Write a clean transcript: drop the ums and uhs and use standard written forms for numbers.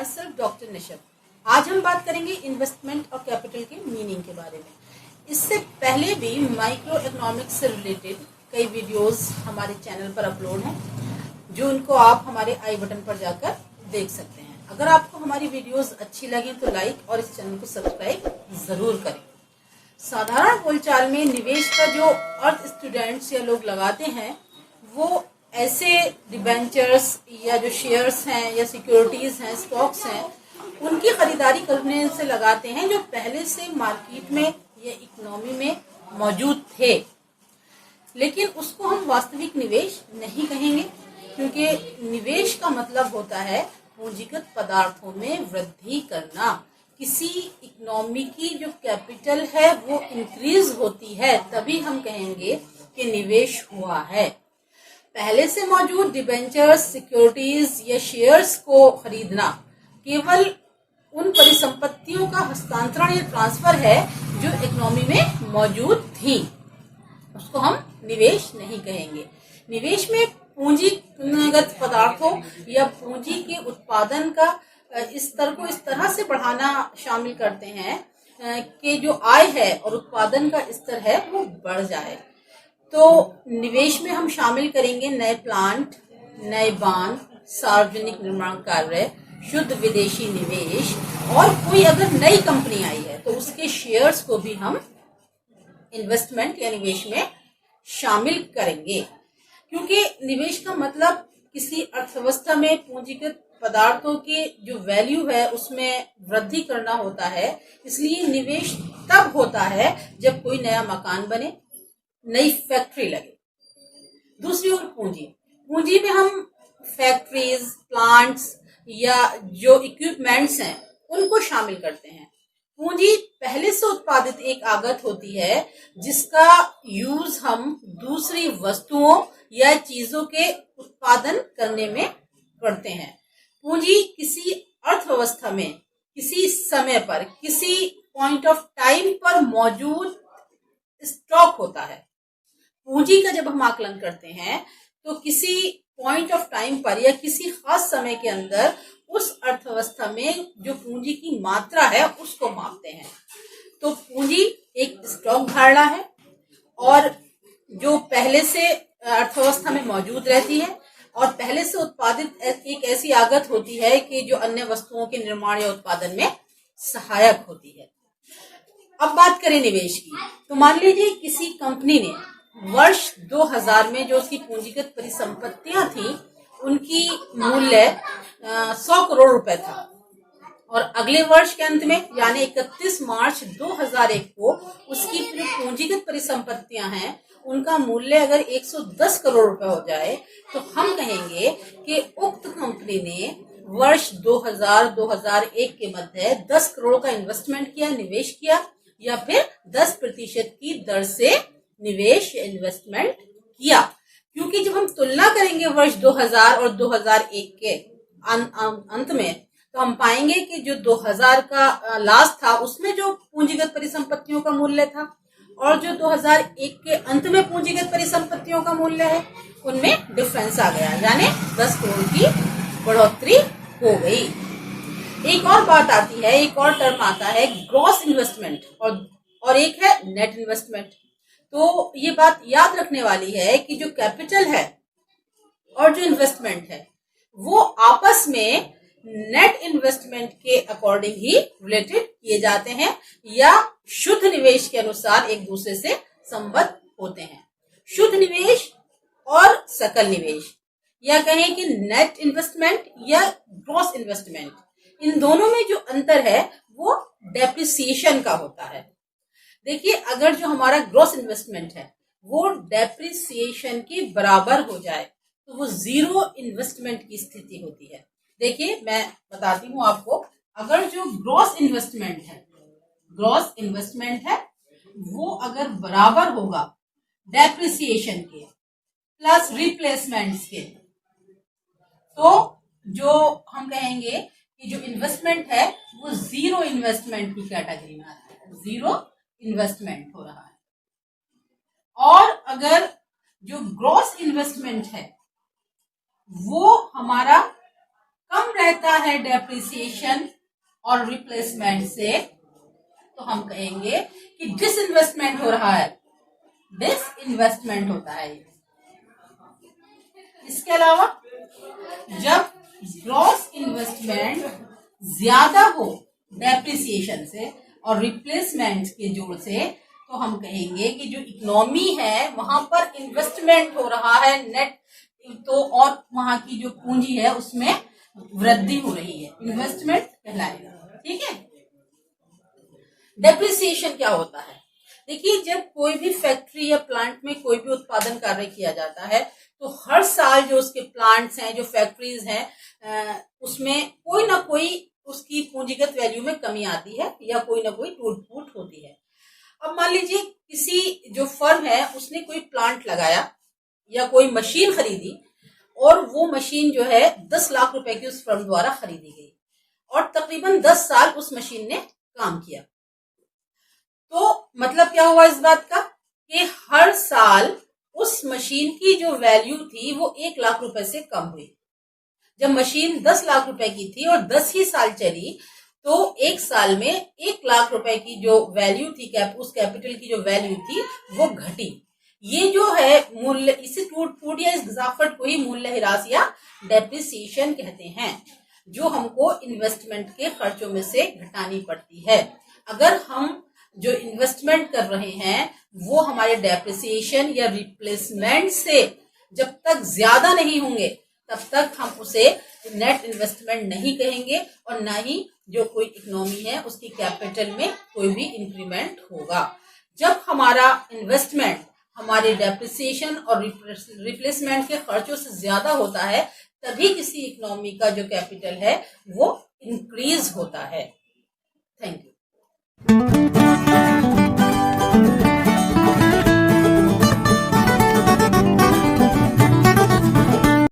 My self doctor निशब। आज हम बात करेंगे इन्वेस्टमेंट और कैपिटल के मीनिंग के बारे में। इससे पहले भी माइक्रो इकोनॉमिक्स से रिलेटेड कई वीडियोस हमारे चैनल पर अपलोड हैं, जो उनको आप हमारे आई बटन पर जाकर देख सकते हैं। अगर आपको हमारी वीडियोस अच्छी लगे तो लाइक और इस चैनल को सब्सक्राइब जरूर करें। साधारण बोलचाल में निवेश का जो अर्थ स्टूडेंट्स या लोग लगाते हैं वो ऐसे डिबेंचर्स या जो शेयर्स हैं या सिक्योरिटीज हैं, स्टॉक्स हैं, उनकी खरीदारी करने से लगाते हैं जो पहले से मार्केट में या इकोनॉमी में मौजूद थे। लेकिन उसको हम वास्तविक निवेश नहीं कहेंगे, क्योंकि निवेश का मतलब होता है पूंजीगत पदार्थों में वृद्धि करना। किसी इकोनॉमी की जो कैपिटल है वो इंक्रीज होती है, तभी हम कहेंगे कि निवेश हुआ है। पहले से मौजूद डिबेंचर्स, सिक्योरिटीज या शेयर्स को खरीदना केवल उन परिसंपत्तियों का हस्तांतरण या ट्रांसफर है जो इकोनॉमी में मौजूद थी, उसको हम निवेश नहीं कहेंगे। निवेश में पूंजीगत पदार्थों या पूंजी के उत्पादन का स्तर को इस तरह से बढ़ाना शामिल करते हैं कि जो आय है और उत्पादन का स्तर है वो बढ़ जाए। तो निवेश में हम शामिल करेंगे नए प्लांट, नए बांध, सार्वजनिक निर्माण कार्य, शुद्ध विदेशी निवेश, और कोई अगर नई कंपनी आई है तो उसके शेयर्स को भी हम इन्वेस्टमेंट या निवेश में शामिल करेंगे। क्योंकि निवेश का मतलब किसी अर्थव्यवस्था में पूंजीगत पदार्थों के जो वैल्यू है उसमें वृद्धि करना होता है। इसलिए निवेश तब होता है जब कोई नया मकान बने, नई फैक्ट्री लगे। दूसरी ओर पूंजी में हम फैक्ट्रीज, प्लांट्स या जो इक्विपमेंट्स हैं उनको शामिल करते हैं। पूंजी पहले से उत्पादित एक आगत होती है जिसका यूज हम दूसरी वस्तुओं या चीजों के उत्पादन करने में करते हैं। पूंजी किसी अर्थव्यवस्था में किसी समय पर, किसी पॉइंट ऑफ टाइम पर मौजूद स्टॉक होता है। पूंजी का जब हम आकलन करते हैं तो किसी पॉइंट ऑफ टाइम पर या किसी खास समय के अंदर उस अर्थव्यवस्था में जो पूंजी की मात्रा है उसको मापते हैं। तो पूंजी एक स्टॉक धारणा है और जो पहले से अर्थव्यवस्था में मौजूद रहती है और पहले से उत्पादित एक ऐसी आगत होती है कि जो अन्य वस्तुओं के निर्माण या उत्पादन में सहायक होती है। अब बात करें निवेश की, तो मान लीजिए किसी कंपनी ने वर्ष 2000 में जो उसकी पूंजीगत परिसंपत्तियां थी उनकी मूल्य 100 करोड़ रुपए था, और अगले वर्ष के अंत में यानी 31 मार्च 2001 को उसकी जो पूंजीगत परिसंपत्तियां हैं उनका मूल्य अगर 110 करोड़ रुपए हो जाए तो हम कहेंगे कि उक्त कंपनी ने वर्ष 2000-2001 के मध्य 10 करोड़ का इन्वेस्टमेंट किया, निवेश किया, या फिर 10% की दर से निवेश इन्वेस्टमेंट किया। क्योंकि जब हम तुलना करेंगे वर्ष 2000 और 2001 के अंत में तो हम पाएंगे कि जो 2000 का लास्ट था उसमें जो पूंजीगत परिसंपत्तियों का मूल्य था और जो 2001 के अंत में पूंजीगत परिसंपत्तियों का मूल्य है उनमें डिफरेंस आ गया, यानी 10 करोड़ की बढ़ोतरी हो गई। एक और बात आती है, एक और टर्म आता है ग्रॉस इन्वेस्टमेंट और एक है नेट इन्वेस्टमेंट। तो ये बात याद रखने वाली है कि जो कैपिटल है और जो इन्वेस्टमेंट है वो आपस में नेट इन्वेस्टमेंट के अकॉर्डिंग ही रिलेटेड किए जाते हैं या शुद्ध निवेश के अनुसार एक दूसरे से संबद्ध होते हैं। शुद्ध निवेश और सकल निवेश, या कहें कि नेट इन्वेस्टमेंट या ग्रॉस इन्वेस्टमेंट, इन दोनों में जो अंतर है वो डेप्रिसिएशन का होता है। देखिए, अगर जो हमारा ग्रॉस इन्वेस्टमेंट है वो डेप्रिसिएशन के बराबर हो जाए तो वो जीरो इन्वेस्टमेंट की स्थिति होती है। देखिए, मैं बताती हूँ आपको, अगर जो ग्रॉस इन्वेस्टमेंट है वो अगर बराबर होगा डेप्रिसिएशन के प्लस रिप्लेसमेंट्स के, तो जो हम कहेंगे कि जो इन्वेस्टमेंट है वो जीरो इन्वेस्टमेंट की कैटेगरी में आता है, जीरो इन्वेस्टमेंट हो रहा है। और अगर जो ग्रॉस इन्वेस्टमेंट है वो हमारा कम रहता है डेप्रिसिएशन और रिप्लेसमेंट से, तो हम कहेंगे कि डिसइन्वेस्टमेंट हो रहा है, डिसइन्वेस्टमेंट होता है। इसके अलावा जब ग्रॉस इन्वेस्टमेंट ज्यादा हो डेप्रिसिएशन से और रिप्लेसमेंट के जोड़ से, तो हम कहेंगे कि जो इकोनॉमी है वहां पर इन्वेस्टमेंट हो रहा है नेट, तो और वहां की जो पूंजी है उसमें वृद्धि हो रही है, इन्वेस्टमेंट कहलाएगा। ठीक है। डेप्रिसिएशन क्या होता है? देखिए, जब कोई भी फैक्ट्री या प्लांट में कोई भी उत्पादन कार्य किया जाता है तो हर साल जो उसके प्लांट्स हैं, जो फैक्ट्रीज हैं, उसमें कोई ना कोई उसकी पूंजीगत वैल्यू में कमी आती है या कोई ना कोई टूट फूट होती है। अब मान लीजिए किसी जो फर्म है उसने कोई प्लांट लगाया या कोई मशीन खरीदी और वो मशीन जो है 10 लाख रुपए की उस फर्म द्वारा खरीदी गई और तकरीबन 10 साल उस मशीन ने काम किया। तो मतलब क्या हुआ इस बात का कि हर साल उस मशीन की जो वैल्यू थी वो 1 लाख रुपए से कम हुई। जब मशीन 10 लाख रुपए की थी और 10 ही साल चली तो एक साल में 1 लाख रुपए की जो वैल्यू थी, उस कैपिटल की जो वैल्यू थी वो घटी। ये जो है मूल्य, इसे टूट फूट या इस गिरावट को ही मूल्यह्रास या डेप्रिसिएशन कहते हैं, जो हमको इन्वेस्टमेंट के खर्चों में से घटानी पड़ती है। अगर हम जो इन्वेस्टमेंट कर रहे हैं वो हमारे डेप्रिसिएशन या रिप्लेसमेंट से जब तक ज्यादा नहीं होंगे तब तक हम उसे नेट इन्वेस्टमेंट नहीं कहेंगे और ना ही जो कोई इकोनॉमी है उसकी कैपिटल में कोई भी इंक्रीमेंट होगा। जब हमारा इन्वेस्टमेंट हमारे डेप्रिसिएशन और रिप्लेसमेंट के खर्चों से ज्यादा होता है तभी किसी इकोनॉमी का जो कैपिटल है वो इंक्रीज होता है।